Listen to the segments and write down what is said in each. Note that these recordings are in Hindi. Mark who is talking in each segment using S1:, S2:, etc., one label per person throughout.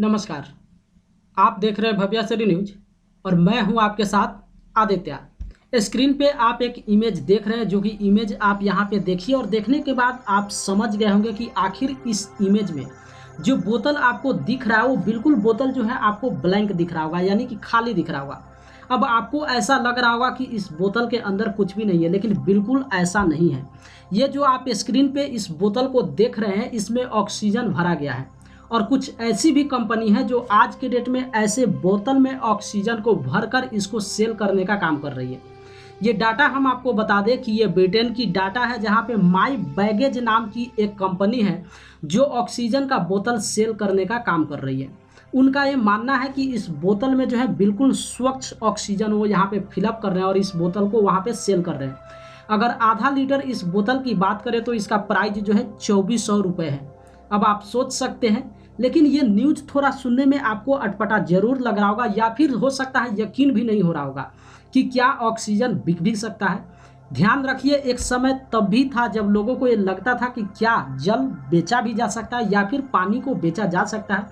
S1: नमस्कार। आप देख रहे हैं भव्या सिटी न्यूज और मैं हूं आपके साथ आदित्य। स्क्रीन पे आप एक इमेज देख रहे हैं, जो कि इमेज आप यहां पे देखिए और देखने के बाद आप समझ गए होंगे कि आखिर इस इमेज में जो बोतल आपको दिख रहा है वो बिल्कुल बोतल जो है आपको ब्लैंक दिख रहा होगा, यानी कि खाली दिख रहा होगा। अब आपको ऐसा लग रहा होगा कि इस बोतल के अंदर कुछ भी नहीं है, लेकिन बिल्कुल ऐसा नहीं है। ये जो आप स्क्रीन पे इस बोतल को देख रहे हैं, इसमें ऑक्सीजन भरा गया है और कुछ ऐसी भी कंपनी है जो आज के डेट में ऐसे बोतल में ऑक्सीजन को भरकर इसको सेल करने का काम कर रही है। ये डाटा हम आपको बता दें कि ये ब्रिटेन की डाटा है, जहां पे माई बैगेज नाम की एक कंपनी है जो ऑक्सीजन का बोतल सेल करने का काम कर रही है। उनका ये मानना है कि इस बोतल में जो है बिल्कुल स्वच्छ ऑक्सीजन वो यहाँ पे फिलअप कर रहे हैं और इस बोतल को वहाँ पे सेल कर रहे हैं। अगर आधा लीटर इस बोतल की बात करें तो इसका प्राइस जो है 2400 रुपये है। अब आप सोच सकते हैं, लेकिन ये न्यूज़ थोड़ा सुनने में आपको अटपटा जरूर लग रहा होगा, या फिर हो सकता है यकीन भी नहीं हो रहा होगा कि क्या ऑक्सीजन बिक भी सकता है। ध्यान रखिए, एक समय तब भी था जब लोगों को ये लगता था कि क्या जल बेचा भी जा सकता है या फिर पानी को बेचा जा सकता है,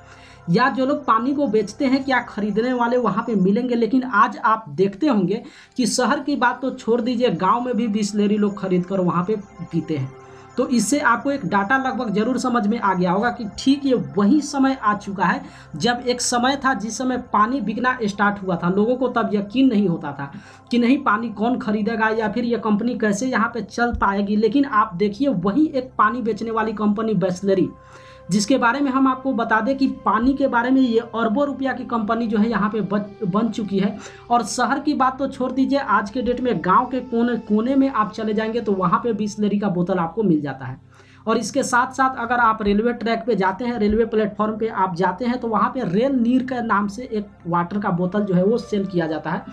S1: या जो लोग पानी को बेचते हैं क्या खरीदने वाले वहाँ पे मिलेंगे। लेकिन आज आप देखते होंगे कि शहर की बात तो छोड़ दीजिए, गांव में भी बिसलेरी लोग खरीद कर वहाँ पे पीते हैं। तो इससे आपको एक डाटा लगभग जरूर समझ में आ गया होगा कि ठीक ये वही समय आ चुका है जब एक समय था जिस समय पानी बिकना स्टार्ट हुआ था। लोगों को तब यकीन नहीं होता था कि नहीं पानी कौन खरीदेगा या फिर ये कंपनी कैसे यहाँ पे चल पाएगी। लेकिन आप देखिए, वही एक पानी बेचने वाली कंपनी बिसलेरी, जिसके बारे में हम आपको बता दें कि पानी के बारे में ये अरबों रुपया की कंपनी जो है यहाँ पे बन चुकी है। और शहर की बात तो छोड़ दीजिए, आज के डेट में गांव के कोने कोने में आप चले जाएंगे तो वहाँ पे बिसलेरी का बोतल आपको मिल जाता है। और इसके साथ साथ अगर आप रेलवे ट्रैक पे जाते हैं, रेलवे प्लेटफॉर्म पे आप जाते हैं तो वहाँ पे रेल नीर के नाम से एक वाटर का बोतल जो है वो सेल किया जाता है,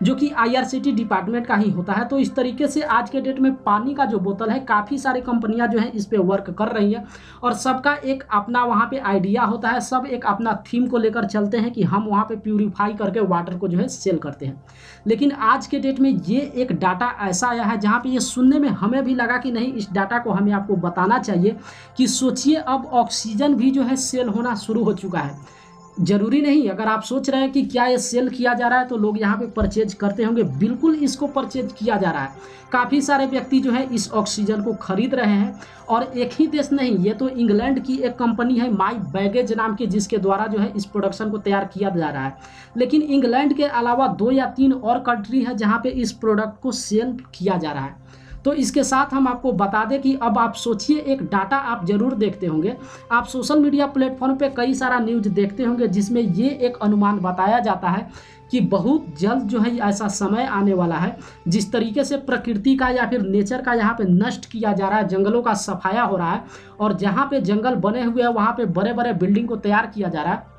S1: जो कि आईआरसीटी डिपार्टमेंट का ही होता है। तो इस तरीके से आज के डेट में पानी का जो बोतल है, काफ़ी सारी कंपनियां जो है इस पे वर्क कर रही हैं और सबका एक अपना वहाँ पे आइडिया होता है। सब एक अपना थीम को लेकर चलते हैं कि हम वहाँ पे प्यूरिफाई करके वाटर को जो है सेल करते हैं। लेकिन आज के डेट में ये एक डाटा ऐसा आया है जहाँ पे ये सुनने में हमें भी लगा कि नहीं, इस डाटा को हमें आपको बताना चाहिए कि सोचिए अब ऑक्सीजन भी जो है सेल होना शुरू हो चुका है। जरूरी नहीं, अगर आप सोच रहे हैं कि क्या ये सेल किया जा रहा है तो लोग यहाँ पे परचेज करते होंगे, बिल्कुल इसको परचेज किया जा रहा है। काफ़ी सारे व्यक्ति जो है इस ऑक्सीजन को खरीद रहे हैं। और एक ही देश नहीं, ये तो इंग्लैंड की एक कंपनी है माई बैगेज नाम की, जिसके द्वारा जो है इस प्रोडक्शन को तैयार किया जा रहा है। लेकिन इंग्लैंड के अलावा 2 या 3 और कंट्री है जहाँ पे इस प्रोडक्ट को सेल किया जा रहा है। तो इसके साथ हम आपको बता दें कि अब आप सोचिए, एक डाटा आप जरूर देखते होंगे, आप सोशल मीडिया प्लेटफॉर्म पे कई सारा न्यूज़ देखते होंगे जिसमें ये एक अनुमान बताया जाता है कि बहुत जल्द जो है ऐसा समय आने वाला है, जिस तरीके से प्रकृति का या फिर नेचर का यहाँ पे नष्ट किया जा रहा है, जंगलों का सफाया हो रहा है और जहाँ पे जंगल बने हुए हैं वहाँ पे बड़े बड़े बिल्डिंग को तैयार किया जा रहा है।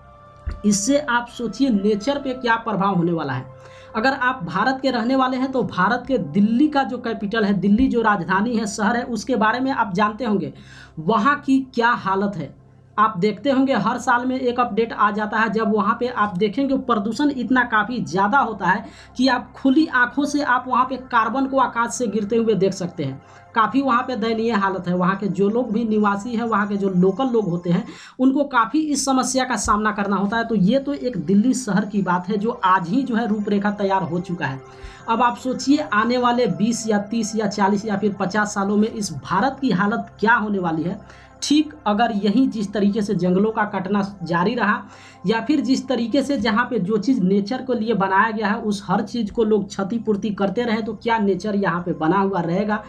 S1: इससे आप सोचिए नेचर पे क्या प्रभाव होने वाला है। अगर आप भारत के रहने वाले हैं तो भारत के दिल्ली का जो कैपिटल है, दिल्ली जो राजधानी है, शहर है, उसके बारे में आप जानते होंगे वहाँ की क्या हालत है। आप देखते होंगे हर साल में एक अपडेट आ जाता है, जब वहाँ पे आप देखेंगे प्रदूषण इतना काफ़ी ज़्यादा होता है कि आप खुली आंखों से आप वहाँ पे कार्बन को आकाश से गिरते हुए देख सकते हैं। काफ़ी वहाँ पे दयनीय हालत है। वहाँ के जो लोग भी निवासी हैं, वहाँ के जो लोकल लोग होते हैं, उनको काफ़ी इस समस्या का सामना करना होता है। तो ये तो एक दिल्ली शहर की बात है जो आज ही जो है रूपरेखा तैयार हो चुका है। अब आप सोचिए आने वाले 20 या 30 या 40 या फिर 50 सालों में इस भारत की हालत क्या होने वाली है। ठीक अगर यही जिस तरीके से जंगलों का कटना जारी रहा या फिर जिस तरीके से जहाँ पे जो चीज़ नेचर के लिए बनाया गया है उस हर चीज़ को लोग क्षतिपूर्ति करते रहे, तो क्या नेचर यहाँ पे बना हुआ रहेगा।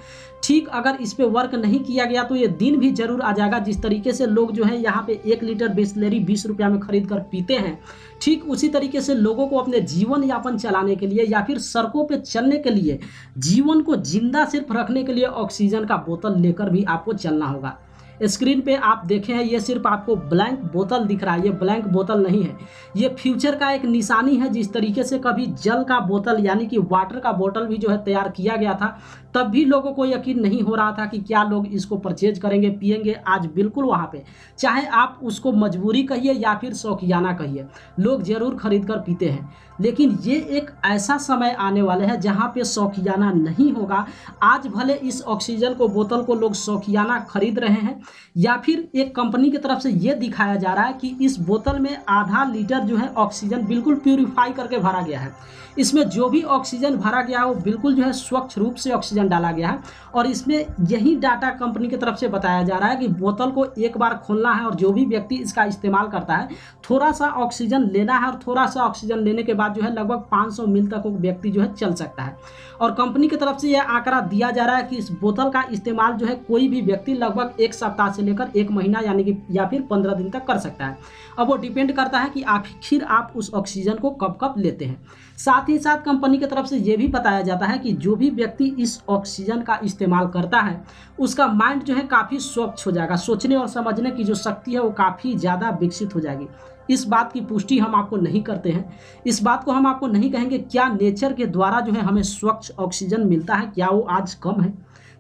S1: ठीक अगर इस पे वर्क नहीं किया गया तो ये दिन भी जरूर आ जाएगा जिस तरीके से लोग जो है यहाँ पे 1 लीटर बिसलेरी 20 रुपया में खरीद कर पीते हैं। ठीक उसी तरीके से लोगों को अपने जीवन यापन चलाने के लिए या फिर सड़कों पे चलने के लिए, जीवन को जिंदा सिर्फ रखने के लिए ऑक्सीजन का बोतल लेकर भी आपको चलना होगा। स्क्रीन पे आप देखें हैं, ये सिर्फ आपको ब्लैंक बोतल दिख रहा है, ये ब्लैंक बोतल नहीं है, ये फ्यूचर का एक निशानी है। जिस तरीके से कभी जल का बोतल यानी कि वाटर का बोतल भी जो है तैयार किया गया था, तब भी लोगों को यकीन नहीं हो रहा था कि क्या लोग इसको परचेज करेंगे, पिएंगे। आज बिल्कुल वहाँ पे, चाहे आप उसको मजबूरी कहिए या फिर शौकियाना कहिए, लोग जरूर खरीद कर पीते हैं। लेकिन ये एक ऐसा समय आने वाला है जहाँ पे शौकियाना नहीं होगा। आज भले इस ऑक्सीजन को बोतल को लोग शौकियाना खरीद रहे हैं, या फिर एक कंपनी की तरफ से ये दिखाया जा रहा है कि इस बोतल में आधा लीटर जो है ऑक्सीजन बिल्कुल प्यूरिफाई करके भरा गया है। इसमें जो भी ऑक्सीजन भरा गया है वो बिल्कुल जो है स्वच्छ रूप से ऑक्सीजन डाला गया है। और इसमें यही डाटा कंपनी की तरफ से बताया जा रहा है कि बोतल को एक बार खोलना है और जो भी व्यक्ति इसका इस्तेमाल करता है थोड़ा सा ऑक्सीजन लेना है, और थोड़ा सा ऑक्सीजन लेने के बाद जो है लगभग 500 मील तक वो व्यक्ति जो है चल सकता है। और कंपनी की तरफ से यह आंकड़ा दिया जा रहा है कि इस बोतल का इस्तेमाल जो है कोई भी व्यक्ति लगभग 1 सप्ताह से लेकर 1 महीना यानी कि या फिर 15 दिन तक कर सकता है। अब वो डिपेंड करता है कि आखिर आप उस ऑक्सीजन को कब कब लेते हैं। साथ ही साथ कंपनी की तरफ से ये भी बताया जाता है कि जो भी व्यक्ति इस ऑक्सीजन का इस्तेमाल करता है उसका माइंड जो है काफ़ी स्वच्छ हो जाएगा, सोचने और समझने की जो शक्ति है वो काफ़ी ज़्यादा विकसित हो जाएगी। इस बात की पुष्टि हम आपको नहीं करते हैं, इस बात को हम आपको नहीं कहेंगे क्या नेचर के द्वारा जो है हमें स्वच्छ ऑक्सीजन मिलता है, क्या वो आज कम है।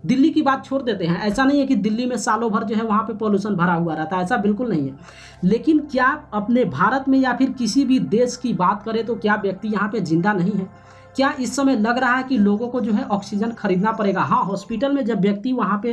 S1: दिल्ली की बात छोड़ देते हैं, ऐसा नहीं है कि दिल्ली में सालों भर जो है वहाँ पे पॉल्यूशन भरा हुआ रहता है, ऐसा बिल्कुल नहीं है। लेकिन क्या अपने भारत में या फिर किसी भी देश की बात करें तो क्या व्यक्ति यहाँ पे जिंदा नहीं है? क्या इस समय लग रहा है कि लोगों को जो है ऑक्सीजन खरीदना पड़ेगा? हाँ, हॉस्पिटल में जब व्यक्ति वहाँ पे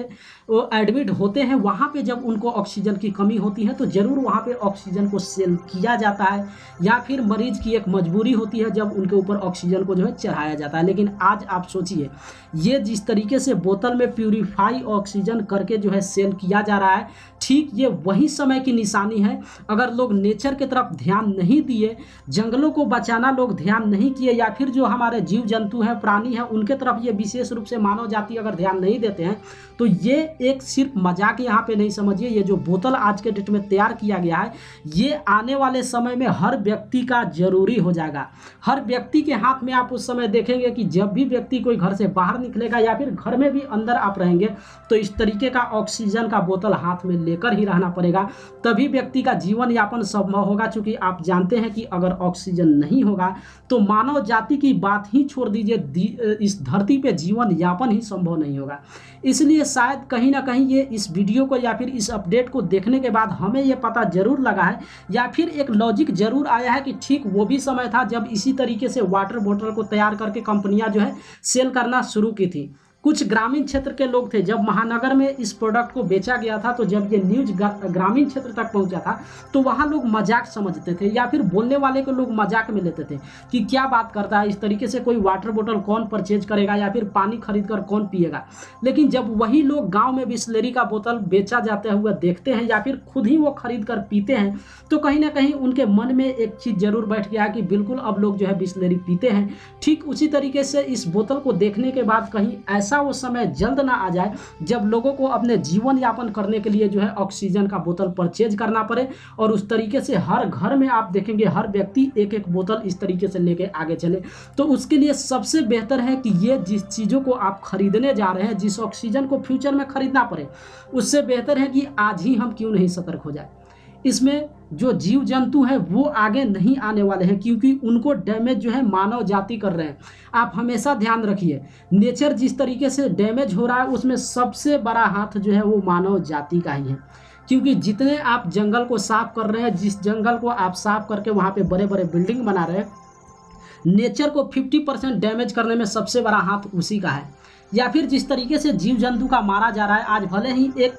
S1: एडमिट होते हैं, वहाँ पे जब उनको ऑक्सीजन की कमी होती है तो ज़रूर वहाँ पे ऑक्सीजन को सेल किया जाता है, या फिर मरीज की एक मजबूरी होती है जब उनके ऊपर ऑक्सीजन को जो है चढ़ाया जाता है। लेकिन आज आप सोचिए, ये जिस तरीके से बोतल में प्यूरिफाई ऑक्सीजन करके जो है सेल किया जा रहा है, ठीक ये वही समय की निशानी है। अगर लोग नेचर की तरफ ध्यान नहीं दिए, जंगलों को बचाना लोग ध्यान नहीं किए, या फिर जो हमारे जीव जंतु हैं, प्राणी हैं, उनके तरफ ये विशेष रूप से मानव जाति अगर ध्यान नहीं देते हैं, तो ये एक सिर्फ मजाक यहाँ पे नहीं समझिए। ये जो बोतल आज के डेट में तैयार किया गया है, ये आने वाले समय में हर व्यक्ति का जरूरी हो जाएगा। हर व्यक्ति के हाथ में आप उस समय देखेंगे कि जब भी व्यक्ति कोई घर से बाहर निकलेगा या फिर घर में भी अंदर आप रहेंगे तो इस तरीके का ऑक्सीजन का बोतल हाथ में लेकर ही रहना पड़ेगा, तभी व्यक्ति का जीवन यापन संभव होगा। चूंकि आप जानते हैं कि अगर ऑक्सीजन नहीं होगा तो मानव जाति की बात ही छोड़ दीजिए, इस धरती पे जीवन यापन ही संभव नहीं होगा। इसलिए शायद कहीं ना कहीं ये इस वीडियो को या फिर इस अपडेट को देखने के बाद हमें ये पता जरूर लगा है, या फिर एक लॉजिक जरूर आया है कि ठीक वो भी समय था जब इसी तरीके से वाटर बोतल को तैयार करके कंपनियां जो है सेल करना शुरू की थी। कुछ ग्रामीण क्षेत्र के लोग थे, जब महानगर में इस प्रोडक्ट को बेचा गया था तो जब ये न्यूज ग्रामीण क्षेत्र तक पहुंचा था तो वहाँ लोग मजाक समझते थे, या फिर बोलने वाले को लोग मजाक में लेते थे कि क्या बात करता है, इस तरीके से कोई वाटर बोतल कौन परचेज करेगा या फिर पानी खरीद कर कौन पिएगा। लेकिन जब वही लोग गाँव में बिस्लेरी का बोतल बेचा जाते हुए देखते हैं या फिर खुद ही वो खरीद कर पीते हैं, तो कहीं ना कहीं उनके मन में एक चीज़ जरूर बैठ गया कि बिल्कुल अब लोग जो है बिस्लेरी पीते हैं। ठीक उसी तरीके से इस बोतल को देखने के बाद कहीं ऐसा वो समय जल्द ना आ जाए जब लोगों को अपने जीवन यापन करने के लिए जो है ऑक्सीजन का बोतल परचेज करना पड़े, और उस तरीके से हर घर में आप देखेंगे हर व्यक्ति एक एक बोतल इस तरीके से लेके आगे चले। तो उसके लिए सबसे बेहतर है कि ये जिस चीज़ों को आप खरीदने जा रहे हैं, जिस ऑक्सीजन को फ्यूचर में खरीदना पड़े, उससे बेहतर है कि आज ही हम क्यों नहीं सतर्क हो जाए। इसमें जो जीव जंतु हैं वो आगे नहीं आने वाले हैं, क्योंकि उनको डैमेज जो है मानव जाति कर रहे हैं। आप हमेशा ध्यान रखिए, नेचर जिस तरीके से डैमेज हो रहा है उसमें सबसे बड़ा हाथ जो है वो मानव जाति का ही है। क्योंकि जितने आप जंगल को साफ कर रहे हैं, जिस जंगल को आप साफ करके वहाँ पे बड़े बड़े बिल्डिंग बना रहे हैं, नेचर को 50% डैमेज करने में सबसे बड़ा हाथ उसी का है। या फिर जिस तरीके से जीव जंतु का मारा जा रहा है, आज भले ही एक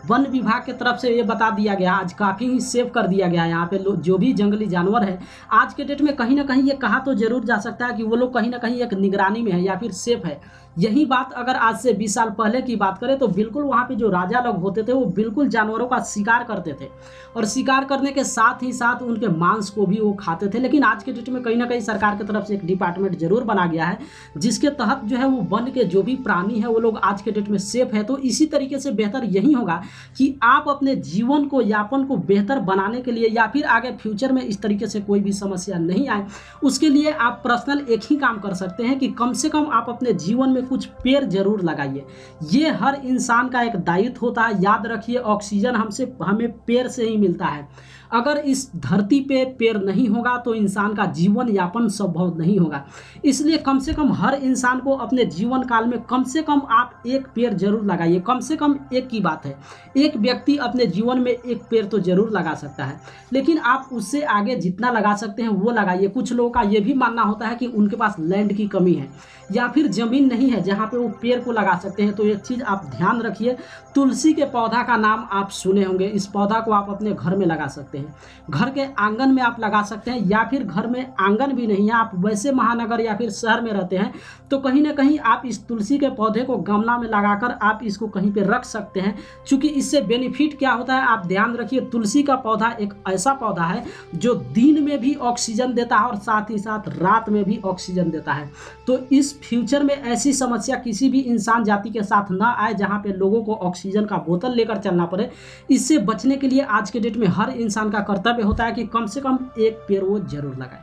S1: वन विभाग की तरफ से ये बता दिया गया, आज काफ़ी ही सेव कर दिया गया है यहाँ पे जो भी जंगली जानवर है, आज के डेट में कहीं ना कहीं ये कहा तो जरूर जा सकता है कि वो लोग कहीं ना कहीं एक निगरानी में है या फिर सेफ है। यही बात अगर आज से 20 साल पहले की बात करें तो बिल्कुल वहाँ पे जो राजा लोग होते थे वो बिल्कुल जानवरों का शिकार करते थे, और शिकार करने के साथ ही साथ उनके मांस को भी वो खाते थे। लेकिन आज के डेट में कहीं ना कहीं सरकार की तरफ से एक डिपार्टमेंट जरूर बना गया है जिसके तहत जो है वो वन के जो भी प्राणी है वो लोग आज के डेट में सेफ है। तो इसी तरीके से बेहतर यही होगा कि आप अपने जीवन को यापन को बेहतर बनाने के लिए या फिर आगे फ्यूचर में इस तरीके से कोई भी समस्या नहीं आए, उसके लिए आप पर्सनल एक ही काम कर सकते हैं कि कम से कम आप अपने जीवन में कुछ पेड़ जरूर लगाइए। ये हर इंसान का एक दायित्व होता है। याद रखिए, ऑक्सीजन हमें पेड़ से ही मिलता है। अगर इस धरती पे पेड़ नहीं होगा तो इंसान का जीवन यापन संभव नहीं होगा। इसलिए कम से कम हर इंसान को अपने जीवन काल में कम से कम आप एक पेड़ जरूर लगाइए। कम से कम एक की बात है, एक व्यक्ति अपने जीवन में एक पेड़ तो जरूर लगा सकता है, लेकिन आप उससे आगे जितना लगा सकते हैं वो लगाइए। कुछ लोगों का ये भी मानना होता है कि उनके पास लैंड की कमी है या फिर ज़मीन नहीं है जहाँ पे वो पेड़ को लगा सकते हैं। तो एक चीज़ आप ध्यान रखिए, तुलसी के पौधा का नाम आप सुने होंगे। इस पौधा को आप अपने घर में लगा सकते हैं, घर के आंगन में आप लगा सकते हैं, या फिर घर में आंगन भी नहीं है, आप वैसे महानगर या फिर शहर में रहते हैं तो कहीं ना कहीं आप इस तुलसी के पौधे को गमला में लगाकर आप इसको कहीं पे रख सकते हैं। क्योंकि इससे बेनिफिट क्या होता है आप ध्यान रखिए, तुलसी का पौधा एक ऐसा पौधा है जो दिन में भी ऑक्सीजन देता है और साथ ही साथ रात में भी ऑक्सीजन देता है। तो इस फ्यूचर में ऐसी समस्या किसी भी इंसान जाति के साथ ना आए जहाँ पे लोगों को ऑक्सीजन का बोतल लेकर चलना पड़े। इससे बचने के लिए आज के डेट में हर इंसान का कर्तव्य होता है कि कम से कम एक पेड़ वो जरूर लगाए।